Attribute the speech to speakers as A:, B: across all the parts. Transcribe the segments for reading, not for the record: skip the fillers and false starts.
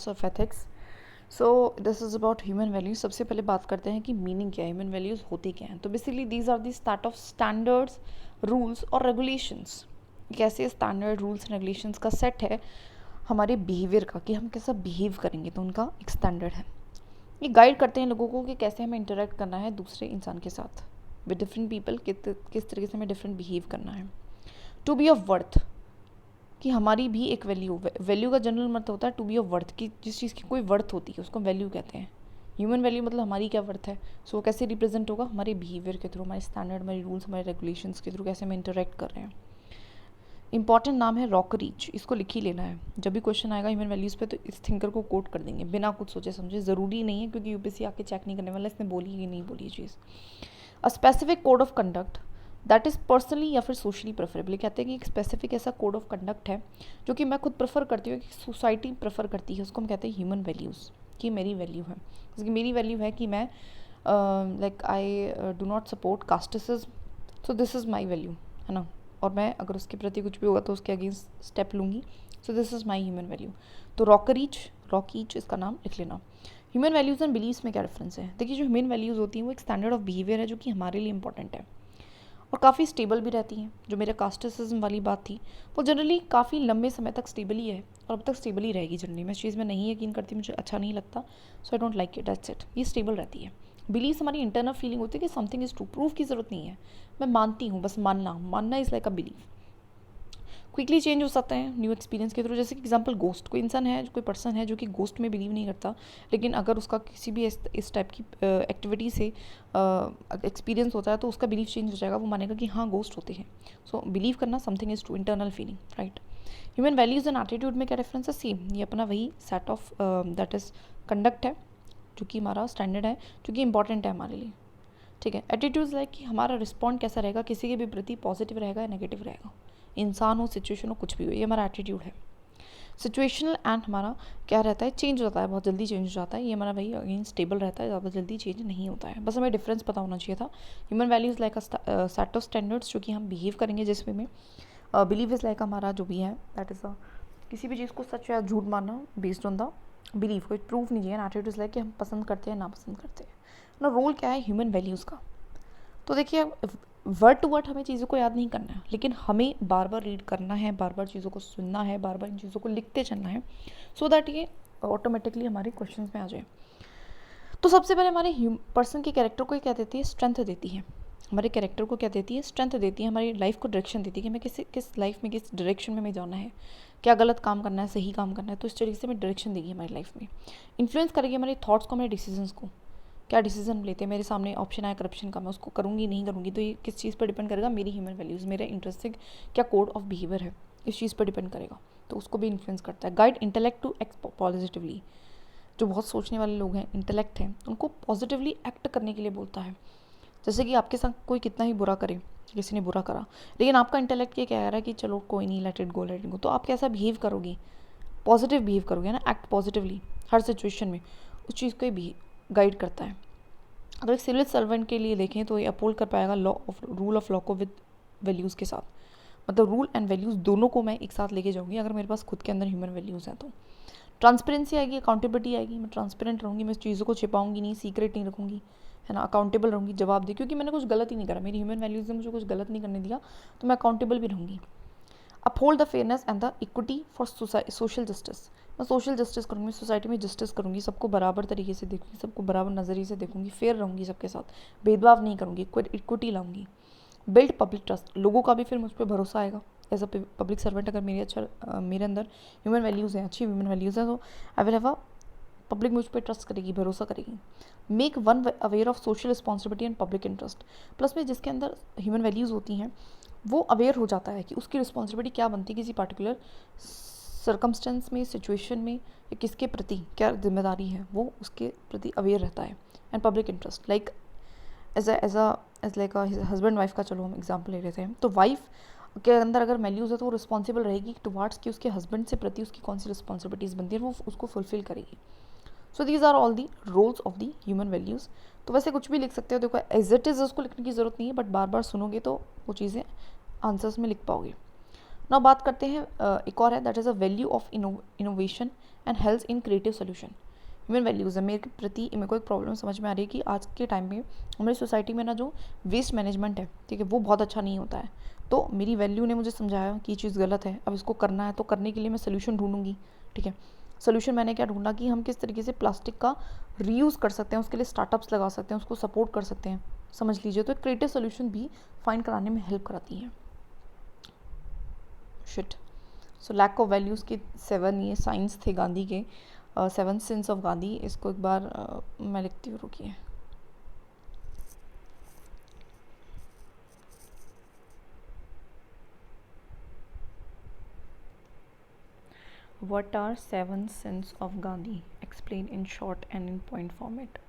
A: Parts of ethics. So this is about human values. सबसे पहले बात करते हैं कि मीनिंग क्या है, ह्यूमन वैल्यूज़ होती क्या हैं। तो basically these are the start of standards, rules और रेगुलेशंस। कैसे स्टैंडर्ड, रूल्स एंड रेगुलेशंस का सेट है हमारे बिहेवियर का, कि हम कैसा बिहेव करेंगे, तो उनका एक स्टैंडर्ड है। ये गाइड करते हैं लोगों को कि कैसे हमें इंटरेक्ट करना है दूसरे इंसान के साथ, विद डिफरेंट पीपल, किस तरीके से हमें डिफरेंट बिहेव करना है। टू बी ऑफ वर्थ, कि हमारी भी एक वैल्यू का जनरल मतलब होता है टू बी ऑफ वर्थ, कि जिस चीज़ की कोई वर्थ होती है उसको वैल्यू कहते हैं। ह्यूमन वैल्यू मतलब हमारी क्या वर्थ है। सो वो कैसे रिप्रेजेंट होगा, हमारे बिहेवियर के थ्रू, हमारे स्टैंडर्ड, हमारे रूल्स, हमारे रेगुलेशंस के थ्रू, कैसे हम इंटरेक्ट कर रहे हैं। इंपॉर्टेंट नाम है रॉकरीच, इसको लिख ही लेना है। जब भी क्वेश्चन आएगा ह्यूमन वैल्यूज़ पे तो इस थिंकर को कोट कर देंगे बिना कुछ सोचे समझे। ज़रूरी नहीं है क्योंकि यूपीएससी आके चेक नहीं करने वाला इसने बोली कि नहीं बोली ये चीज़। A specific code of conduct that is personally या फिर सोशली प्रेफरेबल। कहते हैं कि एक स्पेसिफिक ऐसा कोड ऑफ कंडक्ट है जो कि मैं खुद प्रेफर करती हूँ, कि सोसाइटी प्रेफर करती है, उसको हम कहते हैं ह्यूमन वैल्यूज़, कि मेरी वैल्यू है। जैसे कि मेरी वैल्यू है कि मैं like I do not support casteism, so this is my value, है ना। और मैं अगर उसके प्रति कुछ भी होगा तो उसके अगेंस्ट स्टेप लूँगी। सो this is my human value. तो रॉकरीच इसका नाम लिख लेना। ह्यूमन वैल्यूज़ एंड बिलीव्स में क्या डिफरेंस है। देखिए, जो ह्यूमन वैल्यूज़ होती हैं वो एक स्टैंडर्ड ऑफ बिहेवियर है जो कि हमारे लिए इंपॉर्टेंट है और काफ़ी स्टेबल भी रहती हैं। जो मेरे कास्टिसिज्म वाली बात थी वो जनरली काफ़ी लंबे समय तक स्टेबल ही है और अब तक स्टेबल ही रहेगी जनरली। मैं इस चीज़ में नहीं यकीन करती, मुझे अच्छा नहीं लगता, so I don't like it, that's it. ये स्टेबल रहती है। बिलीव हमारी इंटरनल फीलिंग होती है कि समथिंग इज़ ट्रू, प्रूफ की ज़रूरत नहीं है, मैं मानती हूँ, बस मानना is like a believe. Quickly change हो सकते हैं न्यू एक्सपीरियंस के थ्रू। जैसे कि एग्जांपल गोस्ट, कोई इंसान है, कोई पर्सन है जो कि गोस्ट में बिलीव नहीं करता, लेकिन अगर उसका किसी भी इस टाइप की एक्टिविटी से एक्सपीरियंस होता है तो उसका बिलीव चेंज हो जाएगा, वो मानेगा कि हाँ गोस्ट होते हैं। सो बिलीव करना something is true, internal feeling, right. Human values and attitude में क्या डिफरेंस है, सेम, ये अपना वही set of that is conduct है जो कि हमारा स्टैंडर्ड है, जो कि इंपॉर्टेंट है हमारे लिए, ठीक है। एटीट्यूड्स लाइक कि हमारा रिस्पॉन्ड कैसा रहेगा किसी के भी प्रति, पॉजिटिव रहेगा या नेगेटिव रहेगा, इंसान हो, सिचुएशन हो, कुछ भी हो, ये हमारा एटीट्यूड है। सिचुएशनल एंड हमारा क्या रहता है, चेंज होता है, बहुत जल्दी चेंज हो जाता है, ये हमारा वही अगेन स्टेबल रहता है, ज़्यादा जल्दी चेंज नहीं होता है। बस हमें डिफरेंस पता होना चाहिए था। Human values like a set of standards जो कि हम बिहेव करेंगे जिस वे में। बिलीव इज़ लाइक हमारा जो भी है दैट इज़ किसी भी चीज़ को सच या झूठ मानना बेस्ड ऑन द बिलीव, कोई प्रूफ नहीं चाहिए। एटीट्यूड इज़ लाइक कि हम पसंद करते हैं ना पसंद करते हैं ना। रोल क्या है ह्यूमन वैल्यूज़ का, तो देखिए वर्ड टू वर्ड हमें चीज़ों को याद नहीं करना है, लेकिन हमें बार बार रीड करना है, बार बार चीज़ों को सुनना है, बार बार इन चीज़ों को लिखते चलना है, सो दैट ये ऑटोमेटिकली हमारे क्वेश्चंस में आ जाए। तो सबसे पहले हमारे पर्सन के कैरेक्टर को क्या देती है, स्ट्रेंथ देती है। हमारे कैरेक्टर को क्या देती है, स्ट्रेंथ देती है। हमारी लाइफ को डायरेक्शन देती है कि हमें किस लाइफ में किस डायरेक्शन में हमें जाना है, क्या गलत काम करना है, सही काम करना है, तो इस तरीके से हमें डायरेक्शन देगी हमारी लाइफ में। इन्फ्लुएंस करेगी हमारे थॉट्स को, हमारे डिसीजंस को, क्या डिसीजन लेते हैं। मेरे सामने ऑप्शन आया करप्शन का, मैं उसको करूँगी नहीं करूँगी, तो ये किस चीज़ पर डिपेंड करेगा, मेरी ह्यूमन वैल्यूज़, मेरा इंटरेस्टिंग क्या कोड ऑफ बिहेवियर है, इस चीज़ पर डिपेंड करेगा, तो उसको भी इन्फ्लुएंस करता है। Guide intellect to act positively, जो बहुत सोचने वाले लोग हैं, इंटेलेक्ट हैं, उनको पॉजिटिवली एक्ट करने के लिए बोलता है। जैसे कि आपके साथ कोई कितना ही बुरा करे, किसी ने बुरा करा, लेकिन आपका इंटेलेक्ट ये कह रहा है कि चलो कोई नहीं, लेट इट गो, तो आप कैसा बिहेव करोगे, पॉजिटिव बिहेव करोगे ना, एक्ट पॉजिटिवली हर सिचुएशन में, उस चीज़ को भी गाइड करता है। अगर एक सिविल सर्वेंट के लिए देखें तो ये अपहोल्ड कर पाएगा रूल ऑफ लॉ को विद वैल्यूज़ के साथ। मतलब रूल एंड वैल्यूज़ दोनों को मैं एक साथ लेके जाऊँगी अगर मेरे पास खुद के अंदर ह्यूमन वैल्यूज़ हैं तो। ट्रांसपेरेंसी आएगी, अकाउंटेबिलिटी आएगी, मैं ट्रांसपेरेंट रहूँगी, मैं चीज़ों को छिपाऊंगी नहीं, सीक्रेट नहीं रखूँगी, है ना। अकाउंटेबल रहूँगी, जवाब दे, क्योंकि मैंने कुछ गलत ही नहीं करा, मेरी ह्यूमन वैल्यूज़ ने मुझे कुछ गलत नहीं करने दिया, तो मैं अकाउंटेबल भी रहूँगी। Uphold the fairness and the equity for social justice, मैं सोशल जस्टिस करूँगी, सोसाइटी में जस्टिस करूँगी, सबको बराबर तरीके से देखूँगी, सबको बराबर नज़रिए से देखूँगी, फेयर रहूँगी सबके साथ, भेदभाव नहीं करूँगी, इक्विटी लाऊंगी। बिल्ड पब्लिक ट्रस्ट, लोगों का भी फिर मुझ पर भरोसा आएगा एज अ पब्लिक सर्वेंट। अगर मेरे अंदर ह्यूमन वैल्यूज़ हैं, अच्छी ह्यूमन वैल्यूज़ हैं, तो I will have a public मुझ पर ट्रस्ट करेगी, भरोसा करेगी। Make one aware of social responsibility and public interest, plus में जिसके अंदर ह्यूमन वैल्यूज़ होती हैं वो अवेयर हो जाता है कि उसकी रिस्पॉन्सिबिलिटी क्या बनती है किसी पर्टिकुलर सर्कमस्टेंस में, सिचुएशन में, या किसके प्रति क्या जिम्मेदारी है, वो उसके प्रति अवेयर रहता है। And public interest like as like husband wife का, चलो हम एग्जाम्पल ले लेते हैं, तो वाइफ के अंदर अगर वैल्यूज़ है तो वो रिस्पॉन्सिबल रहेगी टुवार्ड्स कि उसके हस्बैंड से प्रति उसकी कौन सी रिस्पॉन्सिबिलिटीज़ बनती है, वो उसको फुलफिल करेगी। So these are all the roles of the human values. तो वैसे कुछ भी लिख सकते हो, देखो एज इट इज़ उसको लिखने की ज़रूरत नहीं है, बट बार बार सुनोगे तो वो चीज़ें आंसर्स में लिख पाओगे। ना बात करते हैं एक और है, that is a value of innovation and health in creative solution. Human values है, मेरे को एक प्रॉब्लम समझ में आ रही है कि आज के टाइम में हमारी सोसाइटी में ना जो वेस्ट मैनेजमेंट है, ठीक है, वो बहुत अच्छा नहीं होता है। तो मेरी वैल्यू ने मुझे समझाया कि ये चीज़ गलत है, अब इसको करना है तो करने के लिए मैं सोल्यूशन ढूंढूंगी, ठीक है। सोल्यूशन मैंने क्या ढूंढा कि हम किस तरीके से प्लास्टिक का रीयूज़ कर सकते हैं, उसके लिए स्टार्टअप्स लगा सकते हैं, उसको सपोर्ट कर सकते हैं, समझ लीजिए। तो क्रिएटिव सोल्यूशन भी फाइंड कराने में हेल्प कराती है। Shit. So lack of values के 7 ये साइंस थे गांधी के, 7 सिंस ऑफ गांधी। इसको एक बार मैं लिखती हूँ, रुकिए। What are 7 sins of Gandhi? Explain in short and in point format.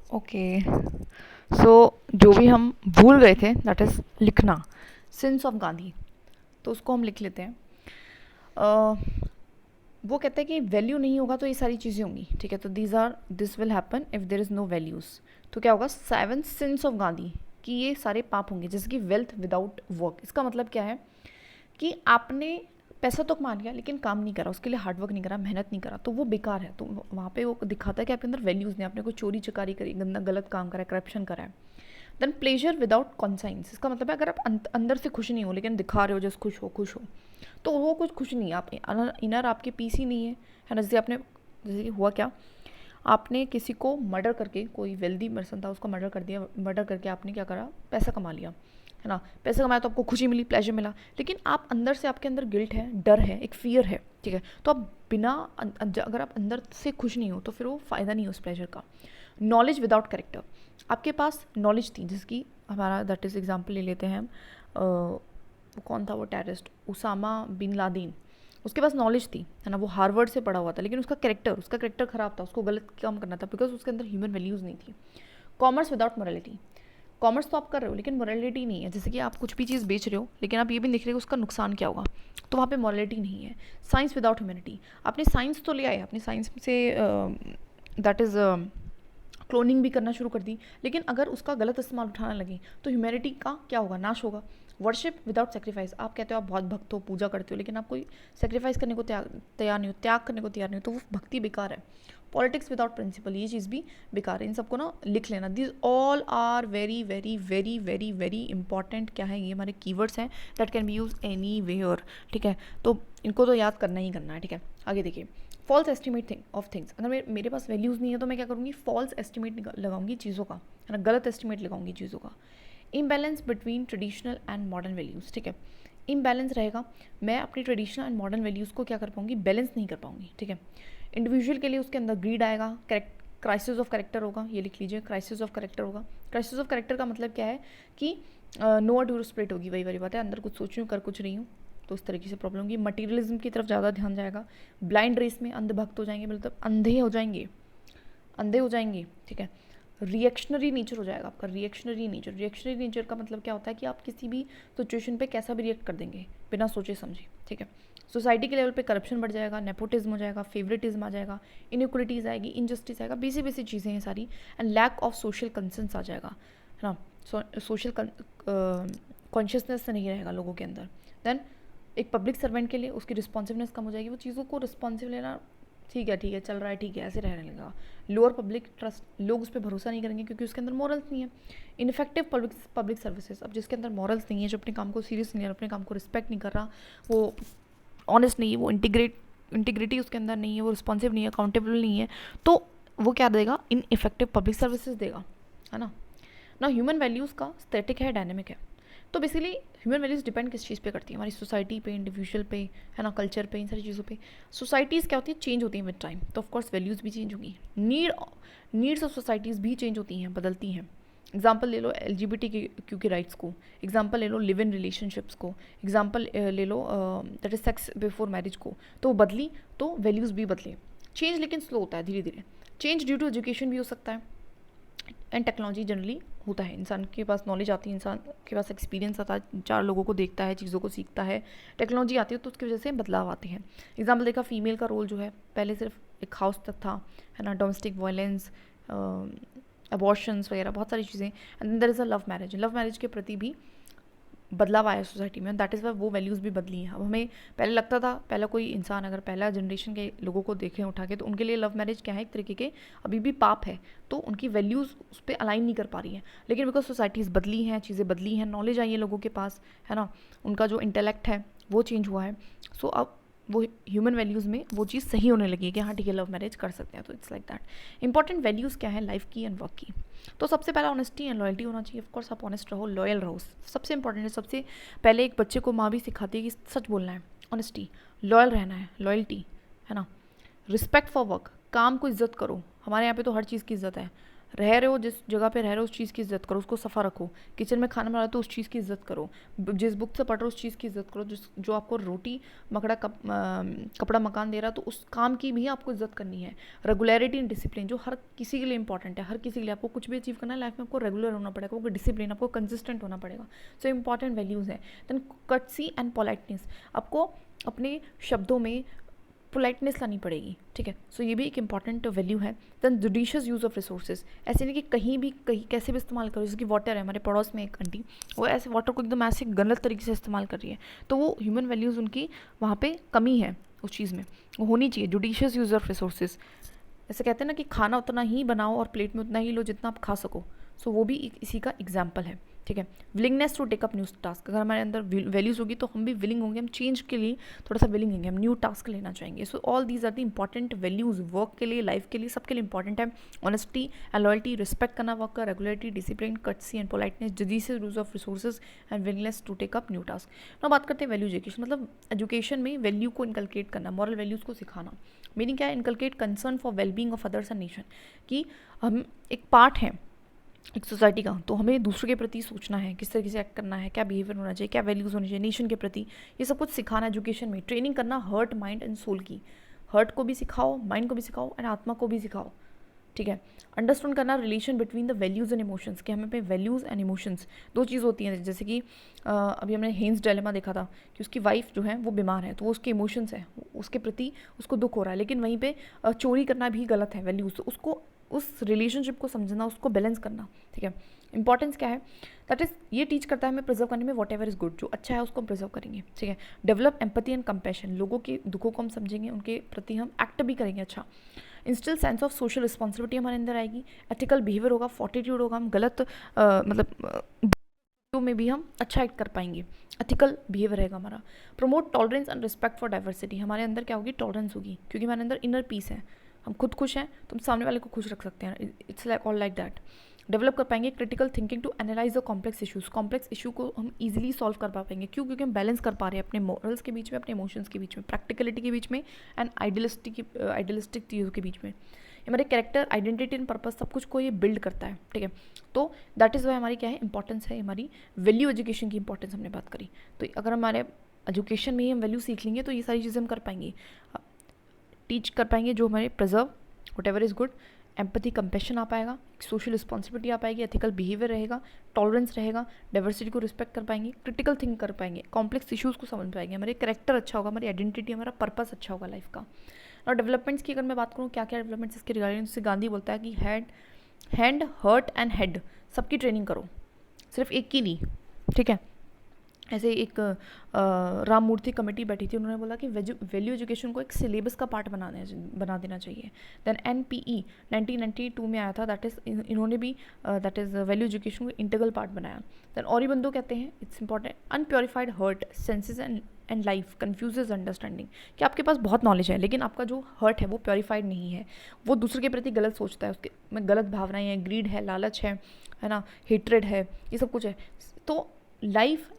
A: Okay, so जो भी हम भूल गए थे, दैट इज़ लिखना, सिंस ऑफ गांधी, तो उसको हम लिख लेते हैं। वो कहते हैं कि वैल्यू नहीं होगा तो ये सारी चीज़ें होंगी, ठीक है। तो this will happen if there is no values. तो क्या होगा, 7 सिंस ऑफ गांधी, कि ये सारे पाप होंगे, जैसे कि वेल्थ विदाउट वर्क। इसका मतलब क्या है कि आपने पैसा तो कमा लिया लेकिन काम नहीं करा, उसके लिए हार्डवर्क नहीं करा, मेहनत नहीं करा, तो वो बेकार है। तो वहाँ पे वो दिखाता है कि आपके अंदर वैल्यूज़ नहीं, आपने कोई चोरी चकारी करी, गंदा गलत काम करा है, करप्शन करा है। देन प्लेजर विदाउट कॉन्साइंस, इसका मतलब है अगर आप अंदर से खुश नहीं हो लेकिन दिखा रहे हो जैसे खुश हो, तो वो कुछ खुश नहीं है। आप इनर आपके पीस ही नहीं है ना। जैसे कि हुआ क्या, आपने किसी को मर्डर करके, कोई वेल्दी पर्सन था उसको मर्डर कर दिया, मर्डर करके आपने क्या करा, पैसा कमा लिया, है ना। पैसा कमाया तो आपको खुशी मिली, प्लेजर मिला, लेकिन आप अंदर से, आपके अंदर गिल्ट है, डर है, एक फियर है, ठीक है। तो आप बिना अगर आप अंदर से खुश नहीं हो तो फिर वो फ़ायदा नहीं है उस प्लेजर का। नॉलेज विदाउट करेक्टर, आपके पास नॉलेज थी, जिसकी हमारा दैट इज़ एग्जाम्पल ले लेते हैं हम, कौन था वो टेररिस्ट, उसामा बिन लादेन। उसके पास नॉलेज थी, है ना, वो हार्वर्ड से पढ़ा हुआ था, लेकिन उसका करेक्टर ख़राब था, उसको गलत काम करना था, बिकॉज उसके अंदर ह्यूमन वैल्यूज़ नहीं थी। कॉमर्स विदाउट मोरालिटी, कॉमर्स तो आप कर रहे हो लेकिन मोरालिटी नहीं है, जैसे कि आप कुछ भी चीज़ बेच रहे हो लेकिन आप ये भी नहीं देख रहे हो उसका नुकसान क्या होगा, तो वहाँ पे मोरालिटी नहीं है। साइंस विदाउट ह्यूमैनिटी, आपने साइंस तो ले आए, आपने science say that is cloning भी करना शुरू कर दी, लेकिन अगर उसका गलत इस्तेमाल उठाने लगे तो ह्यूमैनिटी का क्या होगा, नाश होगा। वर्शिप विदाउट सेक्रीफाइस, आप कहते हो आप बहुत भक्त हो, पूजा करते हो, लेकिन आप कोई सेक्रीफाइस करने को तैयार नहीं हो, त्याग करने को तैयार नहीं हो, तो वो भक्ति बेकार है। पॉलिटिक्स विदाउट प्रिंसिपल, ये चीज़ भी बेकार है। इन सबको ना लिख लेना, this all are very very very very very important. क्या है, ये हमारे कीवर्ड्स हैं that can be use anywhere, ठीक है। तो इनको तो याद करना ही करना है, ठीक है। आगे देखिए, फॉल्स एस्टिमेट ऑफ थिंग्स, अगर मेरे पास वैल्यूज़ नहीं है तो मैं क्या करूँगी, फॉल्स एस्टिमेट लगाऊंगी चीज़ों का, है ना, गलत एस्टिमेट लगाऊंगी चीज़ों का। Imbalance between traditional and modern values, ठीक है। इम्बैलेंस रहेगा, मैं अपनी ट्रेडिशनल एंड मॉडर्न वैल्यूज़ को क्या कर पाऊंगी, बैलेंस नहीं कर पाऊंगी, ठीक है। इंडिविजुअल के लिए उसके अंदर ग्रीड आएगा, क्राइसिस ऑफ करेक्टर होगा, ये लिख लीजिए, क्राइसिस ऑफ करेक्टर होगा। क्राइसिस ऑफ करेक्टर का मतलब क्या है कि नो अड्यूर स्प्रिट होगी, वही वाली बात है, अंदर कुछ सोच रही हूँ कर कुछ रही हूँ, तो उस तरीके से प्रॉब्लम होगी। मटीरियलिज्म की तरफ ज़्यादा ध्यान जाएगा। ब्लाइंड रेस में अंधभक्त हो जाएंगे, मतलब अंधे हो जाएंगे, अंधे हो जाएंगे, ठीक है। रिएक्शनरी नेचर हो जाएगा आपका, रिएक्शनरी नेचर। रिएक्शनरी नेचर का मतलब क्या होता है कि आप किसी भी सिचुएशन पे कैसा भी रिएक्ट कर देंगे बिना सोचे समझे, ठीक है। सोसाइटी के लेवल पे करप्शन बढ़ जाएगा, नेपोटिज्म हो जाएगा, फेवरेटिज्म आ जाएगा, इनइक्वलिटीज़ आएगी, इनजस्टिस आएगा, बेसी बेसी चीज़ें हैं सारी, and lack of social consensus आ जाएगा, है ना। सोशल कॉन्शियसनेस नहीं रहेगा लोगों के अंदर। देन एक पब्लिक सर्वेंट के लिए उसकी रिस्पॉन्सिवनेस कम हो जाएगी, वो चीज़ों को रिस्पॉन्सिव लेना, ठीक है चल रहा है, ठीक है ऐसे रहने लगेगा। लोअर पब्लिक ट्रस्ट, लोग उस पर भरोसा नहीं करेंगे क्योंकि उसके अंदर मॉरल्स नहीं है। इनफेक्टिव पब्लिक सर्विसेज, अब जिसके अंदर मॉरल्स नहीं है, जो अपने काम को सीरियस नहीं है, अपने काम को रिस्पेक्ट नहीं कर रहा, वो ऑनेस्ट नहीं है, वो इंटीग्रिटी उसके अंदर नहीं है, वो रिस्पॉन्सिव नहीं है, अकाउंटेबल नहीं है, तो वो क्या देगा, इन इफेक्टिव पब्लिक सर्विसेज देगा, है ना। ह्यूमन वैल्यूज़ का स्टैटिक है, डायनेमिक है। तो बेसिकली ह्यूमन वैल्यूज़ डिपेंड किस चीज़ पे करती है, हमारी सोसाइटी पे, इंडिविजुअल पे, है ना, कल्चर पे, इन सारी चीज़ों पे। सोसाइटीज़ क्या होती है, चेंज होती हैं विद टाइम, तो ऑफकोर्स वैल्यूज़ भी चेंज होंगी। नीड्स ऑफ सोसाइटीज़ भी चेंज होती हैं, बदलती हैं। एग्जाम्पल ले लो LGBTQ के राइट्स को, एग्जाम्पल ले लो लिव इन रिलेशनशिप्स को, एग्जाम्पल ले लो that is sex before marriage को, तो बदली तो वैल्यूज़ भी बदले। चेंज लेकिन स्लो होता है, धीरे धीरे। चेंज ड्यू टू एजुकेशन भी हो सकता है, एंड टेक्नोलॉजी जनरली होता है, इंसान के पास नॉलेज आती है, इंसान के पास एक्सपीरियंस आता है, 4 लोगों को देखता है, चीज़ों को सीखता है, टेक्नोलॉजी आती है, तो उसकी वजह से बदलाव आते हैं। एग्जाम्पल देखा, फीमेल का रोल जो है पहले सिर्फ एक हाउस तक था, है ना, डोमेस्टिक वायलेंस, अबॉर्शंस वगैरह बहुत सारी चीज़ें, and there is a love marriage. Love marriage के प्रति भी बदलाव आया सोसाइटी में, दैट इज़ वाई वो वैल्यूज़ भी बदली हैं। अब हमें पहले लगता था, पहला कोई इंसान अगर पहला जनरेशन के लोगों को देखें उठा के, तो उनके लिए लव मैरिज क्या है, एक तरीके के अभी भी पाप है, तो उनकी वैल्यूज़ उस पर अलाइन नहीं कर पा रही हैं। लेकिन बिकॉज सोसाइटीज़ बदली हैं, चीज़ें बदली हैं, नॉलेज आई है लोगों के पास, है ना, उनका जो इंटेलेक्ट है वो चेंज हुआ है, सो अब वो ह्यूमन वैल्यूज़ में वो चीज़ सही होने लगी है कि हाँ ठीक है, लव मैरिज कर सकते हैं, तो it's like that. Important values क्या है लाइफ की एंड वर्क की, तो सबसे पहला ऑनेस्टी एंड लॉयल्टी होना चाहिए। ऑफकोर्स आप ऑनेस्ट रहो, लॉयल रहो, सबसे इंपॉर्टेंट है। सबसे पहले एक बच्चे को माँ भी सिखाती है कि सच बोलना है, ऑनेस्टी, लॉयल रहना है, लॉयल्टी, है ना। रिस्पेक्ट फॉर वर्क, काम को इज्जत करो, हमारे यहाँ पे तो हर चीज़ की इज्जत है। रह रहे हो जिस जगह पे रह रहे हो उस चीज़ की इज्जत करो, उसको सफ़ा रखो। किचन में खाना बना रहे हो तो उस चीज़ की इज्जत करो। जिस बुक से पढ़ रहे हो उस चीज़ की इज्जत करो। जो आपको रोटी मकड़ा कपड़ा मकान दे रहा है तो उस काम की भी आपको इज्जत करनी है। रेगुलरिटी एंड डिसिप्लिन जो हर किसी के लिए इंपॉर्टेंट है, हर किसी के लिए। आपको कुछ भी अचीव करना है लाइफ में, आपको रेगुलर होना पड़ेगा, आपको डिसिप्लिन, आपको कंसिस्टेंट होना पड़ेगा। सो इंपॉर्टेंट वैल्यूज़ हैं। देन कर्टसी एंड पोलाइटनेस, आपको अपने शब्दों में पोलाइटनेस लानी पड़ेगी, ठीक है। सो ये भी एक इंपॉर्टेंट वैल्यू है। Then judicious use of resources, ऐसे नहीं कि कहीं कैसे भी इस्तेमाल करो। जैसे कि वाटर है, हमारे पड़ोस में एक आंटी, वो ऐसे वाटर को एकदम ऐसे गलत तरीके से इस्तेमाल कर रही है, तो वो ह्यूमन वैल्यूज़ उनकी वहाँ पे कमी है, उस चीज़ में वो होनी चाहिए। जुडिशियस यूज़ ऑफ रिसोर्सेज, ऐसे कहते हैं ना कि खाना उतना ही बनाओ और प्लेट में उतना ही लो जितना आप खा सको। सो वो भी इसी का एग्जाम्पल है, ठीक है। Willingness to take up new task, अगर हमारे अंदर वैल्यूज़ होगी तो हम भी विलिंग होंगे, हम चेंज के लिए थोड़ा सा विलिंग होंगे, हम न्यू टास्क लेना चाहेंगे। So all these are the important values, work के लिए, लाइफ के लिए, सबके लिए इंपॉर्टेंट है। ऑनेस्टी एंड लॉयल्टी, रिस्पेक्ट करना वर्क का, regularity, discipline, courtesy and politeness, judicious use of resources and willingness to take up new task. ना बात करते हैं वैल्यू एजुकेशन, मतलब एजुकेशन में वैल्यू को इनकलकेट करना, मॉरल वैल्यूज़ को सिखाना। मीनिंग क्या है, inculcate concern for wellbeing of others and nation, कि हम एक पार्ट हैं एक सोसाइटी का, तो हमें दूसरों के प्रति सोचना है, किस तरीके से एक्ट करना है, क्या बिहेवियर होना चाहिए, क्या वैल्यूज़ होनी चाहिए नेशन के प्रति, ये सब कुछ सिखाना एजुकेशन में। ट्रेनिंग करना हर्ट, माइंड एंड सोल की, हर्ट को भी सिखाओ, माइंड को भी सिखाओ एंड आत्मा को भी सिखाओ, ठीक है। अंडरस्टैंड करना relation between the values and emotions, कि हमें पे वैल्यूज़ एंड इमोशंस दो चीज़ होती हैं। जैसे कि अभी हमने हेन्स डायलेमा देखा था कि उसकी वाइफ जो है वो बीमार है, तो वो उसके इमोशंस है, उसके प्रति उसको दुख हो रहा है, लेकिन वहीं पे चोरी करना भी गलत है वैल्यूज़, तो उसको उस रिलेशनशिप को समझना, उसको बैलेंस करना, ठीक है। इंपॉर्टेंस क्या है, दैट इज़ ये टीच करता है हमें प्रिजर्व करने में, वॉट एवर इज़ गुड, जो अच्छा है उसको हम प्रिजर्व करेंगे, ठीक है। डेवलप एम्पैथी एंड कंपैशन, लोगों के दुखों को हम समझेंगे, उनके प्रति हम एक्ट भी करेंगे अच्छा। Instil sense of social responsibility हमारे अंदर आएगी। एथिकल बिहेवियर होगा, फोर्टिट्यूड होगा, हम गलत में भी हम अच्छा एक्ट कर पाएंगे, एथिकल बिहेवियर रहेगा हमारा। Promote tolerance and respect for diversity, हमारे अंदर क्या होगी, टॉलरेंस होगी, क्योंकि हमारे अंदर इनर पीस है, हम खुद खुश हैं तो हम सामने वाले को खुश रख सकते हैं। It's like all like that. Develop कर पाएंगे critical thinking to analyse the complex issues, complex issue को हम इजीली सॉल्व कर पाएंगे, क्यों, क्योंकि हम बैलेंस कर पा रहे हैं अपने मॉरल्स के बीच में, अपने इमोशंस के बीच में, प्रैक्टिकलिटी के बीच में एंड आइडियलिस्टिक चीज़ों के बीच में। हमारे कैरेक्टर, आइडेंटिटी एंड पर्पस सब कुछ को ये बिल्ड करता है, ठीक है। तो दैट इज़ वाई हमारी क्या है इंपॉर्टेंस है, हमारी वैल्यू एजुकेशन की इंपॉर्टेंस हमने बात करी। तो अगर हमारे एजुकेशन में ही हम वैल्यू सीख लेंगे तो ये सारी चीज़ें हम कर पाएंगे, टीच कर पाएंगे, जो हमारे preserve whatever is good, empathy, compassion आ पाएगा, सोशल रिस्पॉन्सिबिलिटी आ पाएगी, एथिकल बिहेवियर रहेगा, टॉलरेंस रहेगा, डाइवर्सिटी को रिस्पेक्ट कर पाएंगे, क्रिटिकल थिंक कर पाएंगे, कॉम्प्लेक्स इश्यूज़ को समझ पाएंगे, हमारे कैरेक्टर अच्छा होगा, हमारी आइडेंटिटी, हमारा पर्पस अच्छा होगा लाइफ का। और डेवलपमेंट्स की अगर मैं बात करूँ क्या क्या डेवलपमेंट्स इसके रिगार्डिंग, जैसे गांधी बोलता है कि हैंड हर्ट एंड हेड सबकी ट्रेनिंग करो, सिर्फ एक की नहीं, ठीक है। ऐसे एक राम मूर्ति कमेटी बैठी थी, उन्होंने बोला कि वैल्यू एजुकेशन को एक सिलेबस का पार्ट बना देना चाहिए। देन NPE 1992 में आया था, दैट इज़ इन्होंने भी दैट इज़ वैल्यू एजुकेशन को इंटीग्रल पार्ट बनाया। देन औरिबंदो कहते हैं it's important, unpurified heart senses and life confuses understanding, कि आपके पास बहुत नॉलेज है लेकिन आपका जो हर्ट है वो प्योरीफाइड नहीं है, वो दूसरे के प्रति गलत सोचता है, उसके में गलत भावनाएं हैं, ग्रीड है, लालच है ना, हेट्रेड है, ये सब कुछ है। तो लाइफ,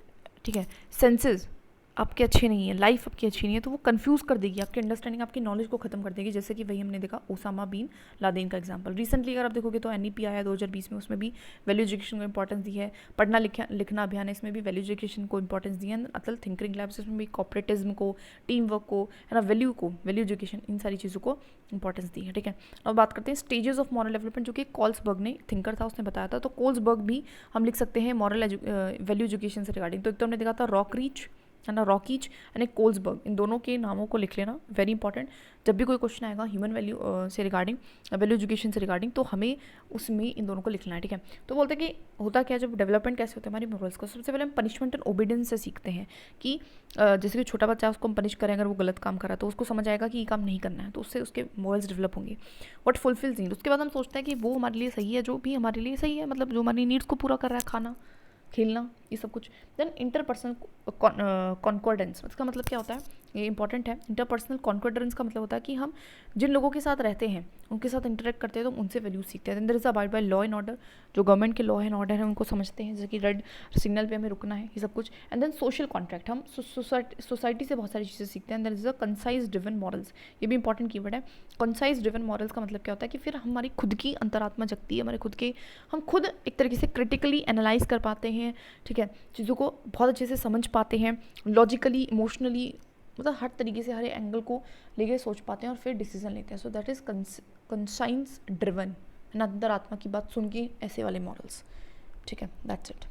A: ठीक है, सेंसेस आपके अच्छे नहीं है, लाइफ आपकी अच्छी नहीं है, तो वो कंफ्यूज कर देगी आपकी अंडरस्टैंडिंग, आपकी नॉलेज को खत्म कर देगी। जैसे कि वही हमने देखा ओसामा बिन लादेन का एग्जांपल। रिसेंटली अगर आप देखोगे तो NEP आया 2020 में, उसमें भी वैल्यू एजुकेशन को इंपॉर्टेंस दी है। पढ़ना लिखना अभियान है, इसमें भी वैल्यू एजुकेशन को इंपॉर्टेंस दी है। अटल थिंकिंग लैब्स, इसमें भी कॉपरेटिज्म को, टीम वर्क को, है ना, वैल्यू एजुकेशन, इन सारी चीज़ों को इंपॉर्टेंस दी है, ठीक है। अब बात करते हैं स्टेजेस ऑफ मॉरल डेवलपमेंट, जो कि कोल्सबर्ग ने थिंकर था, उसने बताया था। तो कोल्सबर्ग भी हम लिख सकते हैं मॉरल वैल्यू एजुकेशन से रिगार्डिंग। तो एक तो हमने देखा था रॉकरीच, है ना, रॉकीच एंड एक कोल्सबर्ग, इन दोनों के नामों को लिख लेना, वेरी इंपॉर्टेंट। जब भी कोई क्वेश्चन आएगा ह्यूमन वैल्यू से रिगार्डिंग, वैल्यू एजुकेशन से रिगार्डिंग, तो हमें उसमें इन दोनों को लिखना है, ठीक है। तो बोलते हैं कि होता क्या, जब डेवलपमेंट कैसे होता है हमारी मोरल्स का, सबसे पहले हम पनिशमेंट एंड ओबीडियंस से सीखते हैं कि जैसे कि छोटा बच्चा है, उसको हम पनिश करें अगर वो गलत काम करा, तो उसको समझ आएगा कि ये काम नहीं करना है, तो उससे उसके मोरल्स डेवलप होंगे। व्हाट फुलफिल्स नीड, उसके बाद हम सोचते हैं कि वो हमारे लिए सही है, जो भी हमारे लिए सही है, मतलब जो हमारी नीड्स को पूरा कर रहा है, खाना, खेलना, ये सब कुछ। देन इंटरपर्सनल कॉन्कॉर्डेंस, इसका मतलब क्या होता है, ये इंपॉर्टेंट है। इंटरपर्सनल कॉन्कॉर्डेंस का मतलब होता है कि हम जिन लोगों के साथ रहते हैं, उनके साथ इंटरेक्ट करते हैं, तो उनसे वैल्यू सीखते हैं। Then there is abide by law and order, जो गवर्नमेंट के लॉ एंड ऑर्डर है उनको समझते हैं, जैसे कि रेड सिग्नल पे हमें रुकना है, ये सब कुछ। एंड देन सोशल कॉन्ट्रैक्ट, हम सोसाइटी से बहुत सारी चीज़ें सीखते हैं। There is a concise driven morals, ये भी इंपॉर्टेंट कीवर्ड है। कंसाइज ड्रिवन मॉरल्स का मतलब क्या होता है कि फिर हमारी खुद की अंतरात्मा जगती है, हमारे खुद के, हम खुद एक तरीके से क्रिटिकली एनालाइज कर पाते हैं, ठीक है, चीज़ों को बहुत अच्छे से समझ पाते हैं, लॉजिकली, इमोशनली, मतलब हर तरीके से हर एंगल को लेके सोच पाते हैं और फिर डिसीजन लेते हैं। So that is conscience driven, अंतरात्मा की बात सुन के, ऐसे वाले मॉरल्स, ठीक है। That's it.